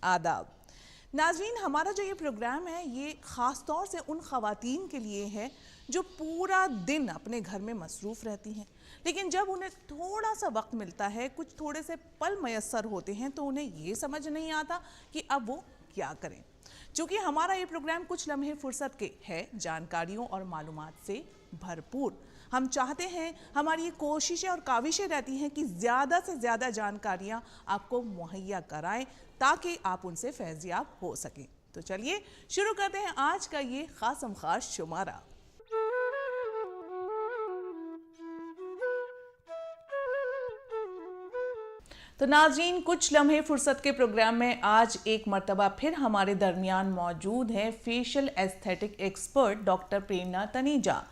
आदाब नाज़रीन, हमारा जो ये प्रोग्राम है ये ख़ास तौर से उन ख़वातीन के लिए है जो पूरा दिन अपने घर में मसरूफ़ रहती हैं, लेकिन जब उन्हें थोड़ा सा वक्त मिलता है, कुछ थोड़े से पल मयस्सर होते हैं तो उन्हें ये समझ नहीं आता कि अब वो क्या करें। चूँकि हमारा ये प्रोग्राम कुछ लम्हे फुर्सत के है, जानकारियों और मालूमात से भरपूर। हम चाहते हैं, हमारी ये कोशिशें और काविशें रहती हैं कि ज़्यादा से ज़्यादा जानकारियाँ आपको मुहैया कराएं ताकि आप उनसे फैज़याब हो सकें। तो चलिए शुरू करते हैं आज का ये खासम खास शुमारा। तो नाज़रीन, कुछ लम्हे फुर्सत के प्रोग्राम में आज एक मर्तबा फिर हमारे दरमियान मौजूद हैं फेशियल एस्थेटिक एक्सपर्ट डॉक्टर प्रेरणा तनेजा।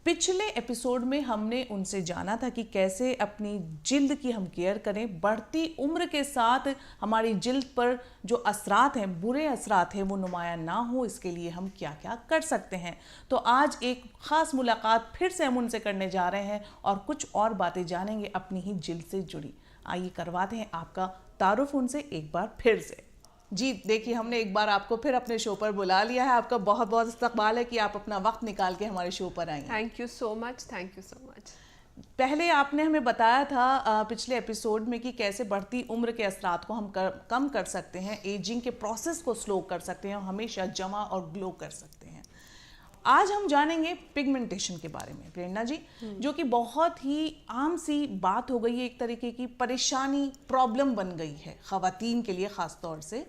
पिछले एपिसोड में हमने उनसे जाना था कि कैसे अपनी जिल्द की हम केयर करें, बढ़ती उम्र के साथ हमारी जिल्द पर जो असरात हैं, बुरे असरात हैं, वो नुमाया ना हो, इसके लिए हम क्या क्या कर सकते हैं। तो आज एक ख़ास मुलाकात फिर से हम उनसे करने जा रहे हैं और कुछ और बातें जानेंगे अपनी ही जिल्द से जुड़ी। आइए करवाते हैं आपका तारुफ उनसे एक बार फिर से। जी देखिए, हमने एक बार आपको फिर अपने शो पर बुला लिया है। आपका बहुत बहुत इस्तकबाल है कि आप अपना वक्त निकाल के हमारे शो पर आए। Thank you so much, thank you so much. पहले आपने हमें बताया था पिछले एपिसोड में कि कैसे बढ़ती उम्र के असरात को हम कम कर सकते हैं, एजिंग के प्रोसेस को स्लो कर सकते हैं और हमेशा जमा और ग्लो कर सकते हैं। आज हम जानेंगे पिगमेंटेशन के बारे में प्रेरणा जी, जो कि बहुत ही आम सी बात हो गई है, एक तरीके की परेशानी, प्रॉब्लम बन गई है ख़वातीन के लिए। ख़ास तौर से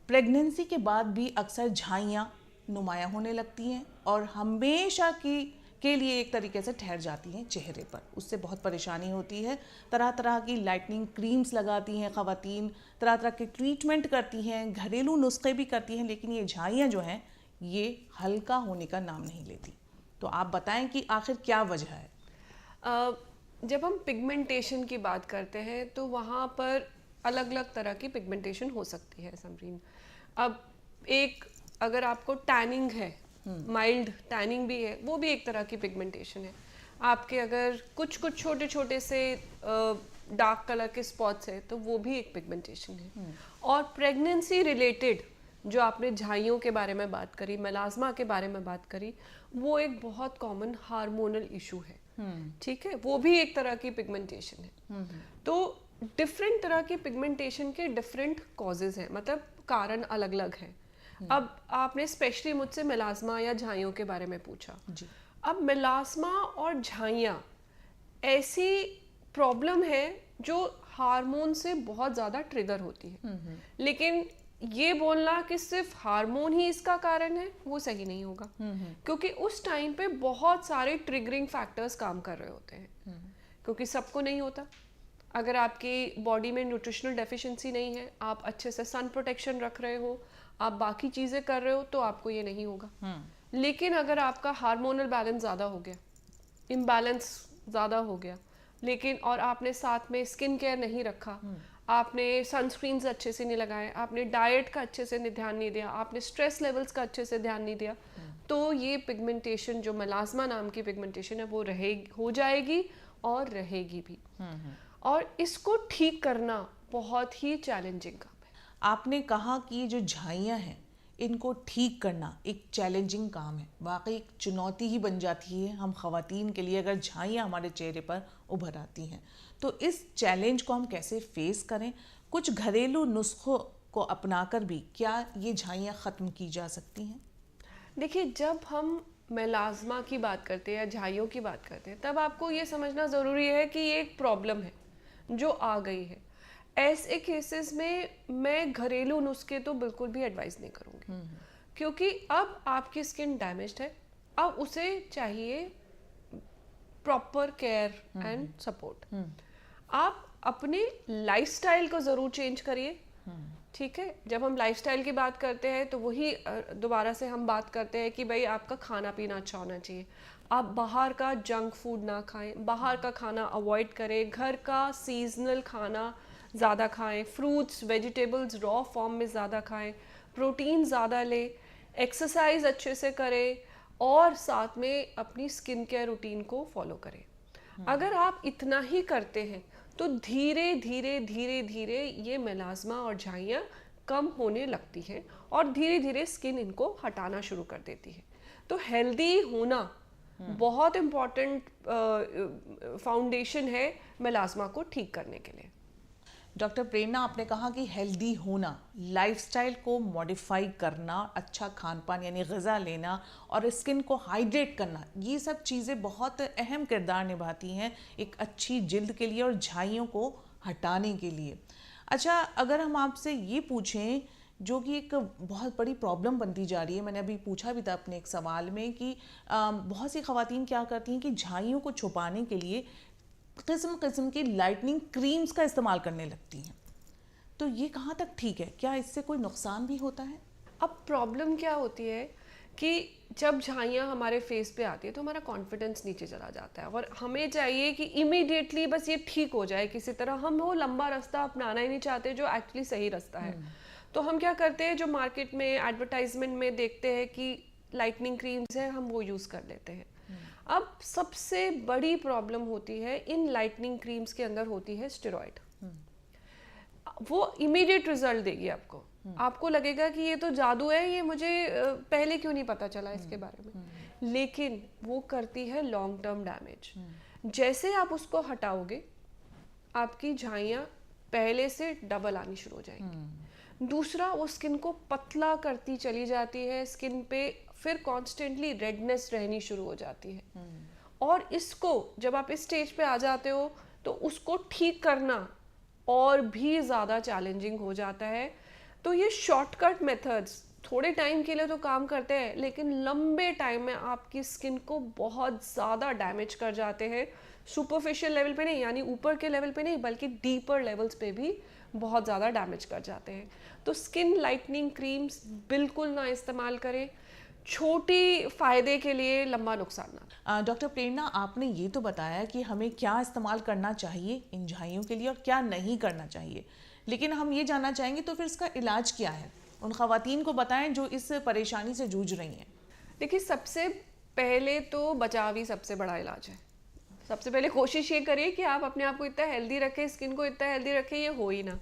प्रेगनेंसी के बाद भी अक्सर झाइयाँ नुमाया होने लगती हैं और हमेशा के लिए एक तरीके से ठहर जाती हैं चेहरे पर। उससे बहुत परेशानी होती है। तरह तरह की लाइटनिंग क्रीम्स लगाती हैं ख़वातीन, तरह तरह के ट्रीटमेंट करती हैं, घरेलू नुस्खे भी करती हैं, लेकिन ये झाइयाँ जो हैं ये हल्का होने का नाम नहीं लेती। तो आप बताएं कि आखिर क्या वजह है? जब हम पिगमेंटेशन की बात करते हैं तो वहाँ पर अलग अलग तरह की पिगमेंटेशन हो सकती है समरीन। अब एक अगर आपको टैनिंग है, माइल्ड टैनिंग भी है, वो भी एक तरह की पिगमेंटेशन है। आपके अगर कुछ कुछ छोटे छोटे से डार्क कलर के स्पॉट्स है तो वो भी एक पिगमेंटेशन है। और प्रेगनेंसी रिलेटेड जो आपने झाइयों के बारे में बात करी, मेलाज़मा के बारे में बात करी, वो एक बहुत कॉमन हार्मोनल इशू है। ठीक है, वो भी एक तरह की पिगमेंटेशन है। तो डिफरेंट तरह की पिगमेंटेशन के डिफरेंट कॉजेज हैं, मतलब कारण अलग अलग हैं। अब आपने स्पेशली मुझसे मेलाज़मा या झाइयों के बारे में पूछा जी। अब मेलाज़मा और झाइयाँ ऐसी प्रॉब्लम है जो हार्मोन से बहुत ज़्यादा ट्रिगर होती है, लेकिन ये बोलना कि सिर्फ हार्मोन ही इसका कारण है वो सही नहीं होगा, क्योंकि उस टाइम पे बहुत सारे ट्रिगरिंग फैक्टर्स काम कर रहे होते हैं, क्योंकि सबको नहीं होता। अगर आपकी बॉडी में न्यूट्रिशनल डेफिशिएंसी नहीं है, आप अच्छे से सन प्रोटेक्शन रख रहे हो, आप बाकी चीज़ें कर रहे हो, तो आपको ये नहीं होगा। लेकिन अगर आपका हार्मोनल बैलेंस ज़्यादा हो गया, इम्बैलेंस ज़्यादा हो गया, लेकिन और आपने साथ में स्किन केयर नहीं रखा, आपने सनस्क्रीन्स अच्छे से नहीं लगाए, आपने डाइट का अच्छे से ध्यान नहीं दिया, आपने स्ट्रेस लेवल्स का अच्छे से ध्यान नहीं दिया, तो ये पिगमेंटेशन जो मेलाज़मा नाम की पिगमेंटेशन है वो हो जाएगी और रहेगी भी। और इसको ठीक करना बहुत ही चैलेंजिंग काम है। आपने कहा कि जो झाइयाँ हैं इनको ठीक करना एक चैलेंजिंग काम है, वाकई एक चुनौती ही बन जाती है हम ख़वातीन के लिए अगर झाइयाँ हमारे चेहरे पर उभर आती हैं। तो इस चैलेंज को हम कैसे फेस करें? कुछ घरेलू नुस्खों को अपनाकर भी क्या ये झाइयाँ ख़त्म की जा सकती हैं? देखिए, जब हम मेलाज़मा की बात करते हैं या झाइयों की बात करते हैं, तब आपको ये समझना ज़रूरी है कि ये एक प्रॉब्लम है जो आ गई है। ऐसे केसेस में मैं घरेलू नुस्खे तो बिल्कुल भी एडवाइस नहीं करूँगी, क्योंकि अब आपकी स्किन डैमेज्ड है, अब उसे चाहिए प्रॉपर केयर एंड सपोर्ट। आप अपने लाइफस्टाइल को ज़रूर चेंज करिए। ठीक है, जब हम लाइफस्टाइल की बात करते हैं तो वही दोबारा से हम बात करते हैं कि भाई आपका खाना पीना अच्छा होना चाहिए। आप बाहर का जंक फूड ना खाएं, बाहर का खाना अवॉइड करें, घर का सीजनल खाना ज़्यादा खाएं, फ्रूट्स वेजिटेबल्स रॉ फॉर्म में ज़्यादा खाएं, प्रोटीन ज़्यादा लें, एक्सरसाइज अच्छे से करें और साथ में अपनी स्किन केयर रूटीन को फॉलो करें। अगर आप इतना ही करते हैं तो धीरे धीरे धीरे धीरे ये मेलाज़मा और झाइयाँ कम होने लगती है और धीरे धीरे स्किन इनको हटाना शुरू कर देती है। तो हेल्दी होना बहुत इम्पॉर्टेंट फाउंडेशन है मेलास्मा को ठीक करने के लिए। डॉक्टर प्रेरणा, आपने कहा कि हेल्दी होना, लाइफस्टाइल को मॉडिफाई करना, अच्छा खान पान यानी ग़िज़ा लेना और स्किन को हाइड्रेट करना, ये सब चीज़ें बहुत अहम किरदार निभाती हैं एक अच्छी जिल्द के लिए और झाइयों को हटाने के लिए। अच्छा, अगर हम आपसे ये पूछें, जो कि एक बहुत बड़ी प्रॉब्लम बनती जा रही है, मैंने अभी पूछा भी था अपने एक सवाल में कि बहुत सी ख़वातीन क्या करती हैं कि झाइयों को छुपाने के लिए किस्म किस्म की लाइटनिंग क्रीम्स का इस्तेमाल करने लगती हैं। तो ये कहाँ तक ठीक है? क्या इससे कोई नुकसान भी होता है? अब प्रॉब्लम क्या होती है कि जब झाइयाँ हमारे फेस पे आती है तो हमारा कॉन्फिडेंस नीचे चला जाता है और हमें चाहिए कि इमीडिएटली बस ये ठीक हो जाए किसी तरह। हम वो लंबा रास्ता अपनाना ही नहीं चाहते जो एक्चुअली सही रास्ता है। तो हम क्या करते हैं, जो मार्केट में एडवर्टाइजमेंट में देखते हैं कि लाइटनिंग क्रीम्स है, हम वो यूज़ कर लेते हैं। अब सबसे बड़ी प्रॉब्लम होती है इन लाइटनिंग क्रीम्स के अंदर होती है स्टेरॉइड। वो इमीडिएट रिजल्ट देगी आपको। आपको लगेगा कि ये तो जादू है, ये मुझे पहले क्यों नहीं पता चला इसके बारे में। लेकिन वो करती है लॉन्ग टर्म डैमेज। जैसे आप उसको हटाओगे, आपकी झाइयाँ पहले से डबल आनी शुरू हो जाएंगी। दूसरा, वो स्किन को पतला करती चली जाती है, स्किन पे फिर कॉन्स्टेंटली रेडनेस रहनी शुरू हो जाती है। और इसको जब आप इस स्टेज पे आ जाते हो तो उसको ठीक करना और भी ज़्यादा चैलेंजिंग हो जाता है। तो ये शॉर्टकट मेथड्स थोड़े टाइम के लिए तो काम करते हैं, लेकिन लंबे टाइम में आपकी स्किन को बहुत ज़्यादा डैमेज कर जाते हैं। सुपरफिशियल लेवल पे नहीं, यानी ऊपर के लेवल पे नहीं, बल्कि डीपर लेवल्स पे भी बहुत ज़्यादा डैमेज कर जाते हैं। तो स्किन लाइटनिंग क्रीम्स बिल्कुल ना इस्तेमाल करें, छोटी फ़ायदे के लिए लंबा नुकसान ना। डॉक्टर प्रेरणा, आपने ये तो बताया कि हमें क्या इस्तेमाल करना चाहिए इन झाइयों के लिए और क्या नहीं करना चाहिए, लेकिन हम ये जानना चाहेंगे तो फिर इसका इलाज क्या है? उन ख़वातीन को बताएं जो इस परेशानी से जूझ रही हैं। देखिए, सबसे पहले तो बचाव ही सबसे बड़ा इलाज है। सबसे पहले कोशिश ये करिए कि आप अपने आप को इतना हेल्दी रखें, स्किन को इतना हेल्दी रखें, ये हो ही ना।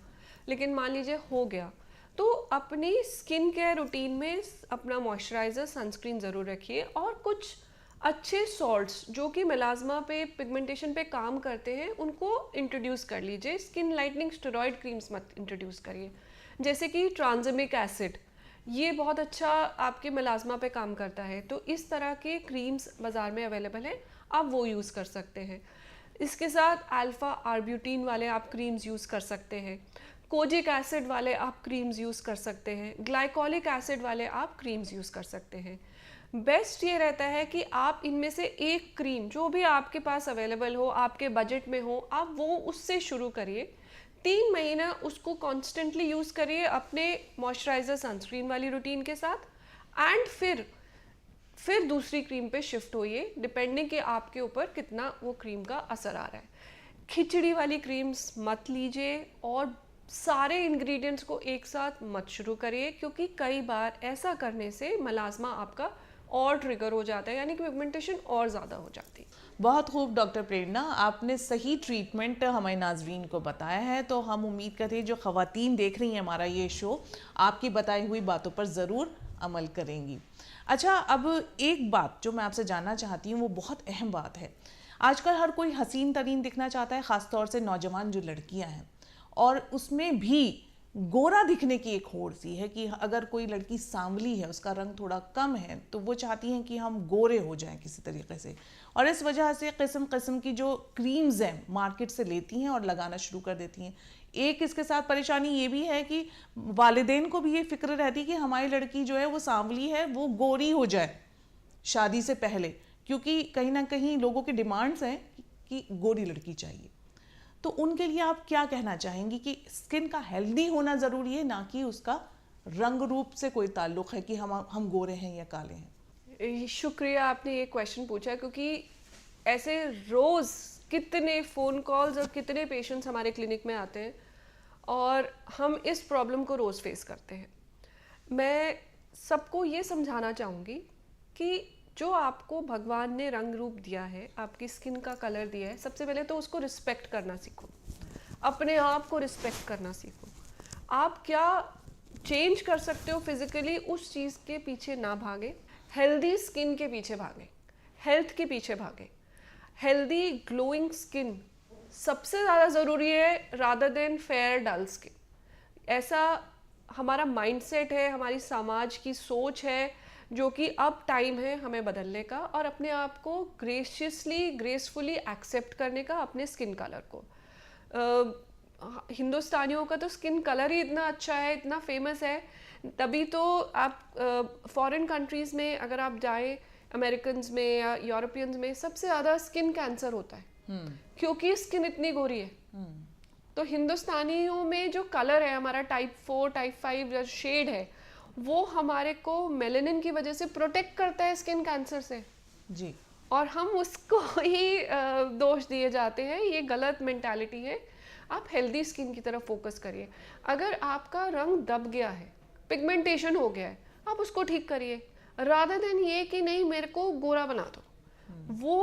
लेकिन मान लीजिए हो गया, तो अपनी स्किन केयर रूटीन में अपना मॉइस्चराइज़र, सनस्क्रीन ज़रूर रखिए और कुछ अच्छे सॉल्ट्स जो कि मेलास्मा पे, पिगमेंटेशन पे काम करते हैं, उनको इंट्रोड्यूस कर लीजिए। स्किन लाइटनिंग स्टेरॉइड क्रीम्स मत इंट्रोड्यूस करिए, जैसे कि ट्रांसमिक एसिड, ये बहुत अच्छा आपके मेलास्मा पे काम करता है। तो इस तरह के क्रीम्स बाज़ार में अवेलेबल हैं, आप वो यूज़ कर सकते हैं। इसके साथ अल्फ़ा आर्ब्यूटिन वाले आप क्रीम्स यूज़ कर सकते हैं, कोजिक एसिड वाले आप क्रीम्स यूज़ कर सकते हैं, ग्लाइकोलिक एसिड वाले आप क्रीम्स यूज़ कर सकते हैं। बेस्ट ये रहता है कि आप इनमें से एक क्रीम जो भी आपके पास अवेलेबल हो, आपके बजट में हो, आप वो उससे शुरू करिए। 3 महीना उसको कॉन्स्टेंटली यूज़ करिए अपने मॉइस्चराइज़र, सनस्क्रीन वाली रूटीन के साथ, एंड फिर दूसरी क्रीम पे शिफ्ट होइए, डिपेंडिंग कि आपके ऊपर कितना वो क्रीम का असर आ रहा है। खिचड़ी वाली क्रीम्स मत लीजिए और सारे इंग्रेडिएंट्स को एक साथ मत शुरू करिए, क्योंकि कई बार ऐसा करने से मेलास्मा आपका और ट्रिगर हो जाता है, यानी कि पिगमेंटेशन और ज़्यादा हो जाती है। बहुत खूब डॉक्टर प्रेरणा, आपने सही ट्रीटमेंट हमारे नाजरीन को बताया है। तो हम उम्मीद करते हैं जो ख़वातीन देख रही हैं हमारा ये शो, आपकी बताई हुई बातों पर ज़रूर अमल करेंगी। अच्छा, अब एक बात जो मैं आपसे जानना चाहती हूँ, वो बहुत अहम बात है। आजकल हर कोई हसीन तरीन दिखना चाहता है, ख़ास तौर से नौजवान जो लड़कियाँ हैं, और उसमें भी गोरा दिखने की एक होड़ सी है कि अगर कोई लड़की सांवली है, उसका रंग थोड़ा कम है, तो वो चाहती हैं कि हम गोरे हो जाएं किसी तरीके से, और इस वजह से किस्म किस्म की जो क्रीम्स हैं मार्केट से लेती हैं और लगाना शुरू कर देती हैं। एक इसके साथ परेशानी ये भी है कि वालिदैन को भी ये फिक्र रहती है कि हमारी लड़की जो है वो सांवली है, वो गोरी हो जाए शादी से पहले, क्योंकि कहीं ना कहीं लोगों की डिमांड्स हैं कि गोरी लड़की चाहिए। तो उनके लिए आप क्या कहना चाहेंगी कि स्किन का हेल्दी होना ज़रूरी है, ना कि उसका रंग रूप से कोई ताल्लुक़ है कि हम गोरे हैं या काले हैं? शुक्रिया, आपने ये क्वेश्चन पूछा, क्योंकि ऐसे रोज़ कितने फ़ोन कॉल्स और कितने पेशेंट्स हमारे क्लिनिक में आते हैं और हम इस प्रॉब्लम को रोज़ फेस करते हैं। मैं सबको ये समझाना चाहूँगी कि जो आपको भगवान ने रंग रूप दिया है, आपकी स्किन का कलर दिया है, सबसे पहले तो उसको रिस्पेक्ट करना सीखो, अपने आप को रिस्पेक्ट करना सीखो। आप क्या चेंज कर सकते हो फिजिकली, उस चीज़ के पीछे ना भागे, हेल्दी स्किन के पीछे भागे, हेल्थ के पीछे भागे। हेल्दी ग्लोइंग स्किन सबसे ज़्यादा ज़रूरी है rather than fair dull skin. ऐसा हमारा माइंडसेट है, हमारी समाज की सोच है, जो कि अब टाइम है हमें बदलने का और अपने आप को ग्रेसफुली एक्सेप्ट करने का, अपने स्किन कलर को। हिंदुस्तानियों का तो स्किन कलर ही इतना अच्छा है, इतना फेमस है, तभी तो आप फॉरेन कंट्रीज़ में अगर आप जाएं, अमेरिकन्स में या यूरोपियंस में सबसे ज़्यादा स्किन कैंसर होता है क्योंकि स्किन इतनी गोरी है। तो हिंदुस्तानियों में जो कलर है हमारा टाइप 4 टाइप 5 जो शेड है, वो हमारे को मेलेनिन की वजह से प्रोटेक्ट करता है स्किन कैंसर से जी। और हम उसको ही दोष दिए जाते हैं। ये गलत मेंटालिटी है। आप हेल्दी स्किन की तरफ फोकस करिए। अगर आपका रंग दब गया है, पिगमेंटेशन हो गया है, आप उसको ठीक करिए रादर देन ये कि नहीं मेरे को गोरा बना दो। वो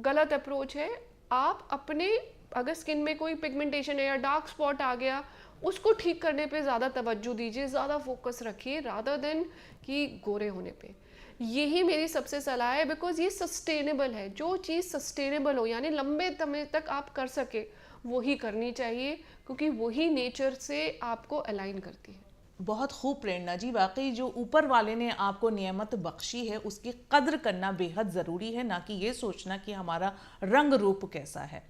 गलत अप्रोच है। आप अपने अगर स्किन में कोई पिगमेंटेशन है या डार्क स्पॉट आ गया, उसको ठीक करने पे ज़्यादा तवज्जो दीजिए, ज़्यादा फोकस रखिए रादर देन कि गोरे होने पे। यही मेरी सबसे सलाह है, बिकॉज ये सस्टेनेबल है। जो चीज़ सस्टेनेबल हो यानी लंबे समय तक आप कर सके वही करनी चाहिए, क्योंकि वही नेचर से आपको अलाइन करती है। बहुत खूब प्रेरणा जी, वाकई जो ऊपर वाले ने आपको नियमत बख्शी है उसकी कद्र करना बेहद ज़रूरी है, ना कि ये सोचना कि हमारा रंग रूप कैसा है।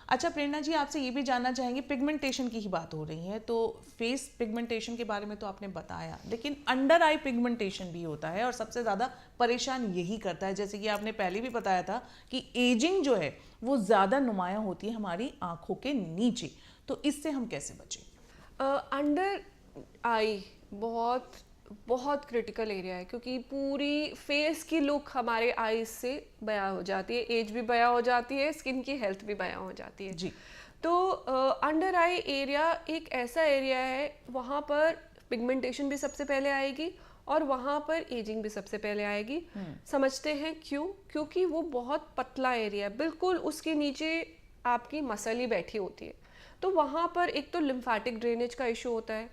अच्छा प्रेरणा जी, आपसे ये भी जानना चाहेंगे, पिगमेंटेशन की ही बात हो रही है तो फेस पिगमेंटेशन के बारे में तो आपने बताया, लेकिन अंडर आई पिगमेंटेशन भी होता है और सबसे ज़्यादा परेशान यही करता है। जैसे कि आपने पहले भी बताया था कि एजिंग जो है वो ज़्यादा नुमायाँ होती है हमारी आँखों के नीचे, तो इससे हम कैसे बचें? अंडर आई बहुत बहुत क्रिटिकल एरिया है, क्योंकि पूरी फेस की लुक हमारे आईज से बयां हो जाती है, एज भी बयां हो जाती है, स्किन की हेल्थ भी बयां हो जाती है जी। तो अंडर आई एरिया एक ऐसा एरिया है, वहाँ पर पिगमेंटेशन भी सबसे पहले आएगी और वहाँ पर एजिंग भी सबसे पहले आएगी। समझते हैं क्यों? क्योंकि वो बहुत पतला एरिया है, बिल्कुल उसके नीचे आपकी मसल ही बैठी होती है। तो वहाँ पर एक तो लिम्फेटिक ड्रेनेज का इशू होता है,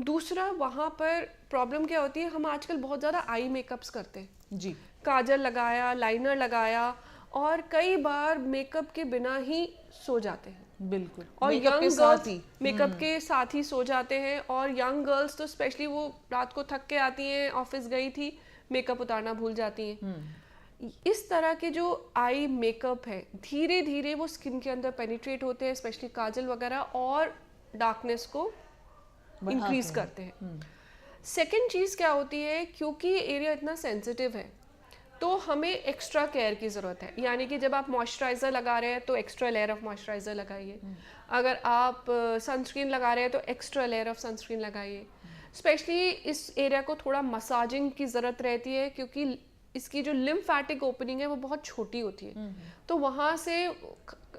दूसरा वहाँ पर प्रॉब्लम क्या होती है, हम आजकल बहुत ज़्यादा आई मेकअप्स करते हैं जी। काजल लगाया, लाइनर लगाया और कई बार मेकअप के बिना ही सो जाते हैं। बिल्कुल। और मेकअप यंग के साथ ही मेकअप के साथ ही सो जाते हैं। और यंग गर्ल्स तो स्पेशली वो रात को थक के आती हैं, ऑफिस गई थी, मेकअप उतारना भूल जाती हैं। इस तरह के जो आई मेकअप है धीरे धीरे वो स्किन के अंदर पेनिट्रेट होते हैं, स्पेशली काजल वगैरह, और डार्कनेस को इंक्रीज करते हैं। सेकेंड चीज़ क्या होती है, क्योंकि ये एरिया इतना सेंसिटिव है तो हमें एक्स्ट्रा केयर की ज़रूरत है। यानी कि जब आप मॉइस्चराइज़र लगा रहे हैं तो एक्स्ट्रा लेयर ऑफ मॉइस्चराइज़र लगाइए, अगर आप सनस्क्रीन लगा रहे हैं तो एक्स्ट्रा लेयर ऑफ सनस्क्रीन लगाइए। स्पेशली इस एरिया को थोड़ा मसाजिंग की ज़रूरत रहती है, क्योंकि इसकी जो लिम्फेटिक ओपनिंग है वो बहुत छोटी होती है, तो वहाँ से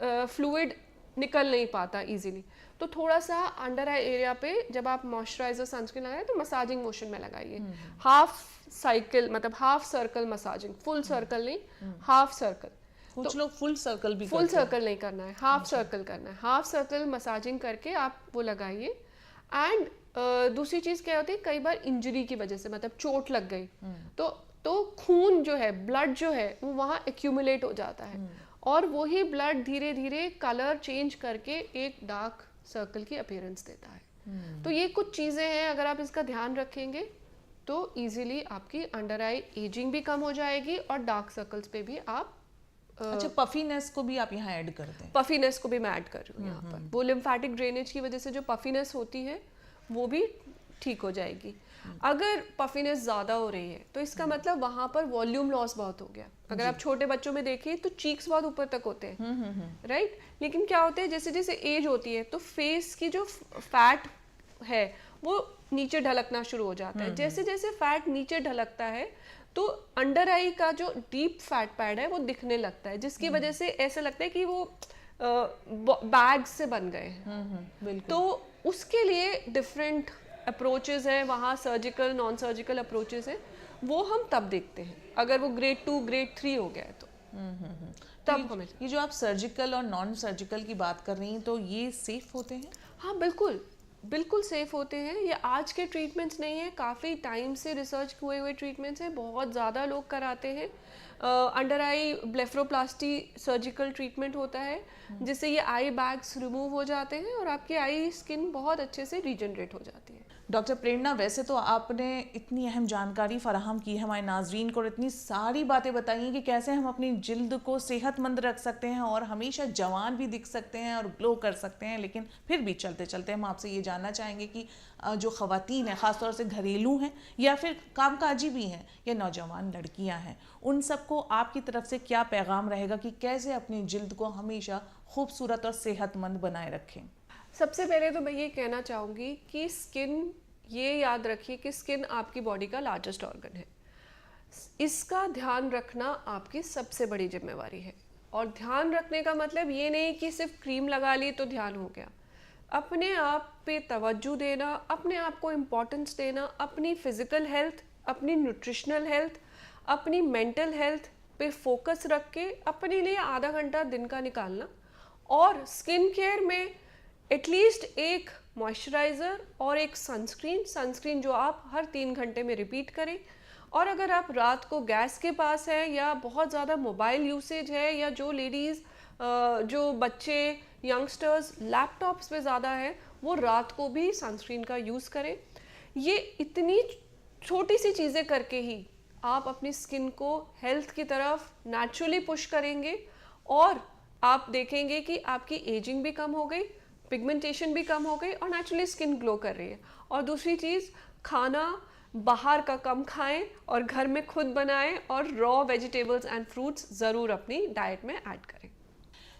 फ्लूइड निकल नहीं पाता इजीली। तो थोड़ा सा अंडर आई एरिया पे जब आप मॉइस्चराइजर सनस्क्रीन लगाएं तो मसाजिंग मोशन में लगाइए, हाफ साइकिल मतलब half circle massaging, full circle नहीं, हाफ सर्कल। कुछ लोग फुल सर्कल भी फुल सर्कल नहीं करना है, हाफ सर्कल करना है। हाफ सर्कल मसाजिंग करके आप वो लगाइए। एंड दूसरी चीज़ क्या होती है, कई बार इंजरी की वजह से मतलब चोट लग गई तो खून जो है, ब्लड जो है वो वहाँ एक्यूमुलेट हो जाता है और वही ब्लड धीरे धीरे कलर चेंज करके एक डार्क सर्कल की अपीयरेंस देता है। तो ये कुछ चीज़ें हैं, अगर आप इसका ध्यान रखेंगे तो इजीली आपकी अंडर आई एजिंग भी कम हो जाएगी और डार्क सर्कल्स पे भी आप अच्छा, पफीनेस को भी आप यहाँ ऐड करते हैं? पफीनेस को भी मैं ऐड कर रही हूँ यहाँ पर। वो लिम्फेटिक ड्रेनेज की वजह से जो पफीनेस होती है वो भी ठीक हो जाएगी। अगर पफीनेस ज़्यादा हो रही है तो इसका मतलब वहाँ पर वॉल्यूम लॉस बहुत हो गया। अगर आप छोटे बच्चों में देखिए तो चीक्स बहुत ऊपर तक होते हैं, राइट? लेकिन क्या होता है, जैसे जैसे एज होती है तो फेस की जो फैट है वो नीचे ढलकना शुरू हो जाता है। जैसे जैसे फैट नीचे ढलकता है तो अंडर आई का जो डीप फैट पैड है वो दिखने लगता है, जिसकी वजह से ऐसा लगता है कि वो बैग से बन गए हैं। तो उसके लिए डिफरेंट अप्रोचेस हैं वहाँ, सर्जिकल नॉन सर्जिकल अप्रोचेस हैं, वो हम तब देखते हैं अगर वो ग्रेड 2 ग्रेड 3 हो गया है तो तब हमें। ये जो आप सर्जिकल और नॉन सर्जिकल की बात कर रही हैं तो ये सेफ होते हैं? हाँ बिल्कुल, बिल्कुल सेफ होते हैं। ये आज के ट्रीटमेंट्स नहीं है, काफ़ी टाइम से रिसर्च हुए हुए ट्रीटमेंट्स हैं, बहुत ज़्यादा लोग कराते हैं। अंडर आई ब्लेफरोप्लास्टी सर्जिकल ट्रीटमेंट होता है, जिससे ये आई बैग्स रिमूव हो जाते हैं और आपकी आई स्किन बहुत अच्छे से रीजनरेट हो जाती है। डॉक्टर प्रेरणा, वैसे तो आपने इतनी अहम जानकारी फराहम की है हमारे नाजरीन को और इतनी सारी बातें बताई हैं कि कैसे हम अपनी जिल्द को सेहतमंद रख सकते हैं और हमेशा जवान भी दिख सकते हैं और ग्लो कर सकते हैं। लेकिन फिर भी चलते चलते हम आपसे ये जानना चाहेंगे कि जो ख़वातीन हैं, ख़ासतौर से घरेलू हैं या फिर कामकाजी भी हैं या नौजवान लड़कियाँ हैं, उन सबको आपकी तरफ से क्या पैगाम रहेगा कि कैसे अपनी जिल्द को हमेशा खूबसूरत और सेहतमंद बनाए रखें? सबसे पहले तो मैं ये कहना चाहूँगी कि स्किन, ये याद रखिए कि स्किन आपकी बॉडी का लार्जेस्ट ऑर्गन है। इसका ध्यान रखना आपकी सबसे बड़ी जिम्मेवारी है। और ध्यान रखने का मतलब ये नहीं कि सिर्फ क्रीम लगा ली तो ध्यान हो गया। अपने आप पे तवज्जो देना, अपने आप को इम्पोर्टेंस देना, अपनी फिजिकल हेल्थ, अपनी न्यूट्रिशनल हेल्थ, अपनी मेंटल हेल्थ पे फोकस रख के अपने लिए आधा घंटा दिन का निकालना। और स्किन केयर में एटलीस्ट एक मॉइस्चराइज़र और एक सनस्क्रीन जो आप हर 3 घंटे में रिपीट करें। और अगर आप रात को गैस के पास है या बहुत ज़्यादा मोबाइल यूसेज है, या जो लेडीज़, जो बच्चे, यंगस्टर्स लैपटॉप्स पे ज़्यादा है, वो रात को भी सनस्क्रीन का यूज़ करें। ये इतनी छोटी सी चीज़ें करके ही आप अपनी स्किन को हेल्थ की तरफ नेचुरली पुश करेंगे और आप देखेंगे कि आपकी एजिंग भी कम हो गई, पिगमेंटेशन भी कम हो गई और नेचुरली स्किन ग्लो कर रही है। और दूसरी चीज़, खाना बाहर का कम खाएं और घर में खुद बनाएं और रॉ वेजिटेबल्स एंड फ्रूट्स ज़रूर अपनी डाइट में ऐड करें।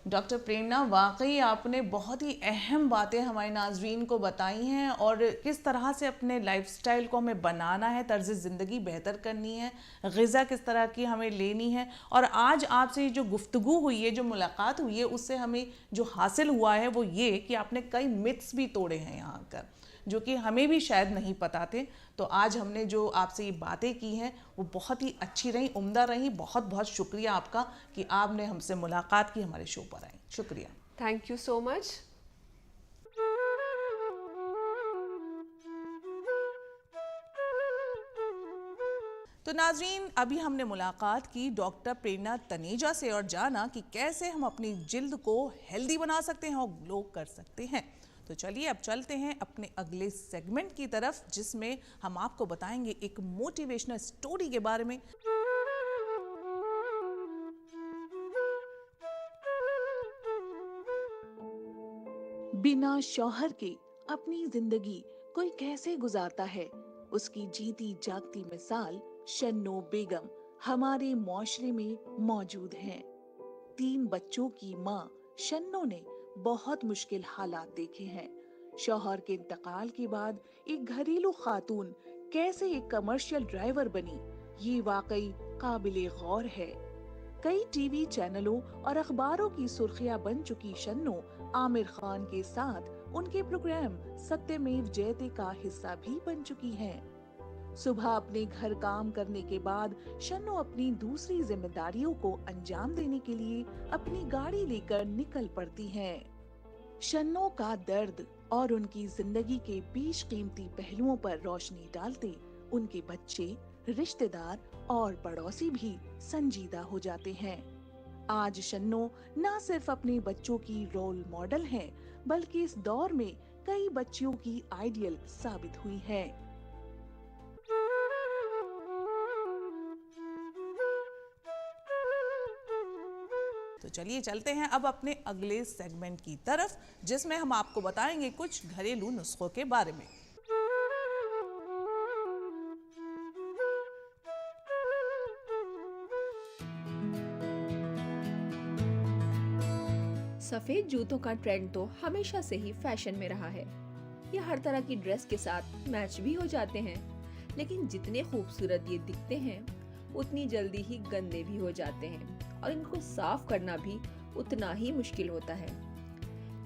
डॉक्टर प्रेरणा, वाकई आपने बहुत ही अहम बातें हमारे नाजरीन को बताई हैं और किस तरह से अपने लाइफस्टाइल को हमें बनाना है, तर्ज ज़िंदगी बेहतर करनी है, ग़िज़ा किस तरह की हमें लेनी है। और आज आपसे जो गुफ्तगू हुई है, जो मुलाकात हुई है, उससे हमें जो हासिल हुआ है वो ये कि आपने कई मिथ्स भी तोड़े हैं यहाँ आकर, जो कि हमें भी शायद नहीं पता थे। तो आज हमने जो आपसे ये बातें की हैं वो बहुत ही अच्छी रही, उम्दा रही। बहुत बहुत शुक्रिया आपका कि आपने हमसे मुलाकात की, हमारे शो पर आई। शुक्रिया। Thank you so much. तो नाजरीन, अभी हमने मुलाकात की डॉक्टर प्रेरणा तनेजा से और जाना कि कैसे हम अपनी जिल्द को हेल्दी बना सकते हैं और ग्लो कर सकते हैं। तो चलिए अब चलते हैं अपने अगले सेगमेंट की तरफ, जिसमें हम आपको बताएंगे एक मोटिवेशनल स्टोरी के बारे में। बिना शौहर के अपनी जिंदगी कोई कैसे गुजारता है, उसकी जीती जागती मिसाल शन्नो बेगम हमारे मुआशरे में मौजूद हैं। 3 बच्चों की मां शन्नो ने बहुत मुश्किल हालात देखे हैं। शौहर के इंतकाल के बाद एक घरेलू खातून कैसे एक कमर्शियल ड्राइवर बनी, ये वाकई काबिले गौर है। कई टीवी चैनलों और अखबारों की सुर्खियां बन चुकी शन्नो आमिर खान के साथ उनके प्रोग्राम सत्यमेव जयते का हिस्सा भी बन चुकी हैं। सुबह अपने घर काम करने के बाद शन्नो अपनी दूसरी जिम्मेदारियों को अंजाम देने के लिए अपनी गाड़ी लेकर निकल पड़ती हैं। शन्नो का दर्द और उनकी जिंदगी के बेशकीमती पहलुओं पर रोशनी डालते उनके बच्चे, रिश्तेदार और पड़ोसी भी संजीदा हो जाते हैं। आज शन्नो न सिर्फ अपने बच्चों की रोल मॉडल हैं, बल्कि इस दौर में कई बच्चियों की आइडियल साबित हुई है। तो चलिए चलते हैं अब अपने अगले सेगमेंट की तरफ, जिसमें हम आपको बताएंगे कुछ घरेलू नुस्खों के बारे में। सफेद जूतों का ट्रेंड तो हमेशा से ही फैशन में रहा है। ये हर तरह की ड्रेस के साथ मैच भी हो जाते हैं, लेकिन जितने खूबसूरत ये दिखते हैं उतनी जल्दी ही गंदे भी हो जाते हैं और इनको साफ करना भी उतना ही मुश्किल होता है।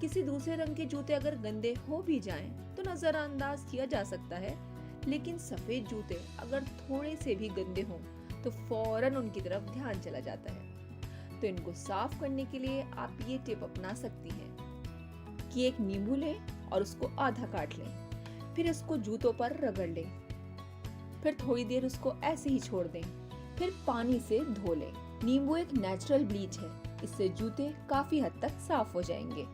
किसी दूसरे रंग के जूते अगर गंदे हो भी जाएं तो नजरअंदाज किया जा सकता है, लेकिन सफेद जूते अगर थोड़े से भी गंदे हों तो फौरन उनकी तरफ ध्यान चला जाता है। तो इनको साफ करने के लिए आप ये टिप अपना सकती हैं कि एक नींबू लें और उसको आधा काट लें। फिर इसको जूतों पर रगड़ लें। फिर थोड़ी देर उसको ऐसे ही छोड़ दें। फिर पानी से धो लें। नींबू एक नेचुरल ब्लीच है, इससे जूते काफी हद तक साफ हो जाएंगे।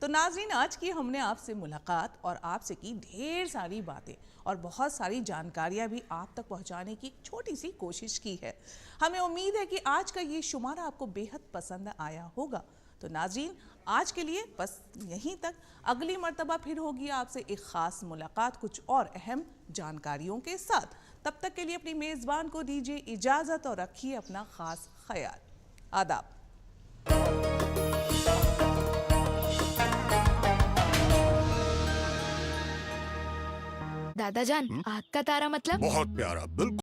तो नाज़रीन, आज की हमने आपसे मुलाकात और आपसे की ढेर सारी बातें और बहुत सारी जानकारियां भी आप तक पहुंचाने की एक छोटी सी कोशिश की है। हमें उम्मीद है कि आज का ये शुमारा आपको बेहद पसंद आया होगा। तो नाज़रीन, आज के लिए बस यहीं तक। अगली मर्तबा फिर होगी आपसे एक ख़ास मुलाकात कुछ और अहम जानकारियों के साथ। तब तक के लिए अपनी मेज़बान को दीजिए इजाज़त और रखिए अपना ख़ास ख्याल। आदाब। दादाजान, आग का तारा मतलब? बहुत प्यारा, बिल्कुल।